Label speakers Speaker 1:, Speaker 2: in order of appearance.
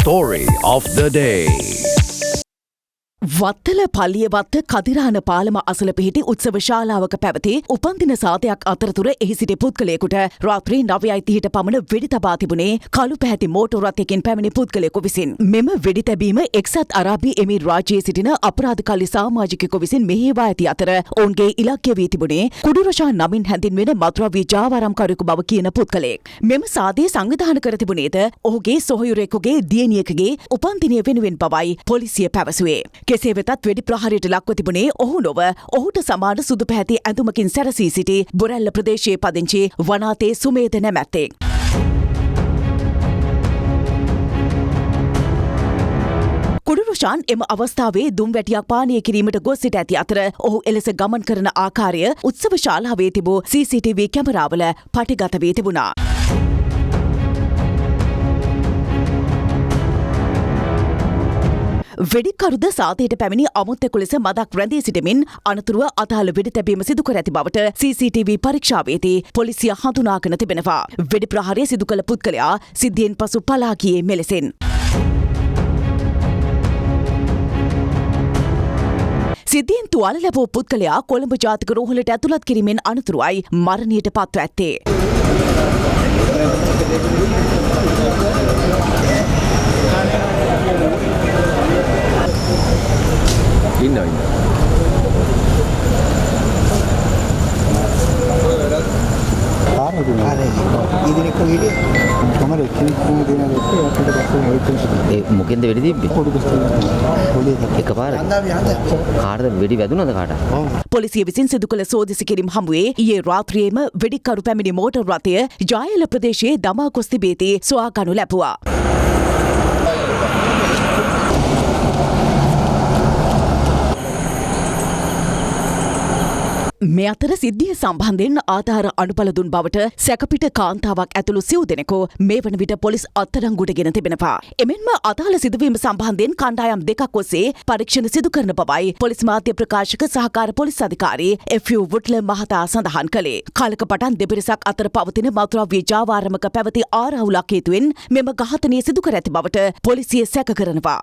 Speaker 1: Story of the day.
Speaker 2: Wattala පල්ලියවත්ත කදිරාන පාලම අසල පිහිටි උත්සව ශාලාවක පැවති උපන්දින සාදයක් අතරතුර එහි සිටි පුද්ගලයෙකුට රාත්‍රී 9:30ට පමණ වෙඩි තබා තිබුණේ කළු පැහැති මෝටර් රථයකින් පැමිණි පුද්ගලයෙකු විසින්. මෙම වෙඩි තැබීම එක්සත් අරාබි එමිර් රාජ්‍යයේ සිටින අපරාධකාරී සමාජිකයෙකු විසින් මෙහෙයවා ඇති අතර ඔවුන්ගේ ඉලක්කය වී තිබුණේ කුඩුරෂා නමින් හැඳින්වෙන මත්ද්‍රව්‍ය ජාවාරම්කරුවෙකු බව කියන පුද්ගලයෙක්. මෙම සාදය සංවිධානය කර තිබුණේද ඔහුගේ සොහොයුරෙකුගේ දියණියකගේ උපන්දිනය වෙනුවෙන් බවයි පොලිසිය පැවසුවේ. කෙසේ වෙතත් වෙඩි ප්‍රහාරයට ලක්ව තිබුණේ ඔහු නොව ඔහුට සමාන සුදු පැහැති ඇඳුමකින් සැරසී සිටි බොරැල්ල ප්‍රදේශයේ පදිංචි වනාතේ සුමේද නැමැත්තෙක්. කුඩුරුෂාන් එම අවස්ථාවේ දුම් වැටියක් පානය කිරීමට ගොස් සිට ඇති අතර ඔහු එලෙස ගමන් කරන ආකාරය උත්සව ශාලාවේ තිබූ CCTV කැමරාවල පටිගත වී තිබුණා. වෙඩිකරුද සාදයට පැමිණි අමුත්තෙකු ලෙස මදක් රැඳී සිටමින් අනතුරුව අදාළ වෙඩි තැබීම සිදු කර ඇති බවට CCTV පරීක්ෂාවේදී පොලිසිය හඳුනාගෙන තිබෙනවා. වෙඩි ප්‍රහාරය සිදු කළ පුද්ගලයා සිද්ධියෙන් පසු පලා ගියේ මෙලෙසින්. සිද්ධියෙන් තුවාල ලැබූ පුද්ගලයා කොළඹ ජාතික රෝහලට ඇතුළත් කිරීමෙන් අනතුරුවයි මරණයට පත්ව ඇත්තේ.
Speaker 3: මොකෙන්ද වෙඩි තිබ්බේ? එකපාරට. කාටද වෙඩි වැදුනද කාට?
Speaker 2: පොලිසිය විසින් සිදු කළ සෝදිසි කිරීම හමුවේ ඊයේ රාත්‍රියේම වෙඩිකරු පැමිණි මෝටර් රථය ජායල ප්‍රදේශයේ දමා ගොස් තිබේදී සොයා ගනු ලැබුවා. මේ අතර සිද්ධිය සම්බන්ධයෙන් ආධාර අනුපල දුන් බවට සැකපිට කාන්තාවක් ඇතුළු සිව් දෙනෙකු මේ වන විට පොලිස් අත්අඩංගුවට ගෙන තිබෙනවා. එමෙන්ම අදාළ සිදුවීම සම්බන්ධයෙන් කණ්ඩායම් දෙකක් ඔස්සේ පරීක්ෂණ සිදු කරන බවයි පොලිස් මාධ්‍ය ප්‍රකාශක සහකාර පොලිස් අධිකාරී FU වුට්ල මහතා සඳහන් කළේ. කාලක පටන් දෙපිරිසක් අතර පවතින මත්ද්‍රව්‍ය ජාවාරමක පැවති ආරවුලක් හේතුවෙන් මෙම ඝාතනය සිදු කර ඇති බවට පොලිසිය සැක කරනවා.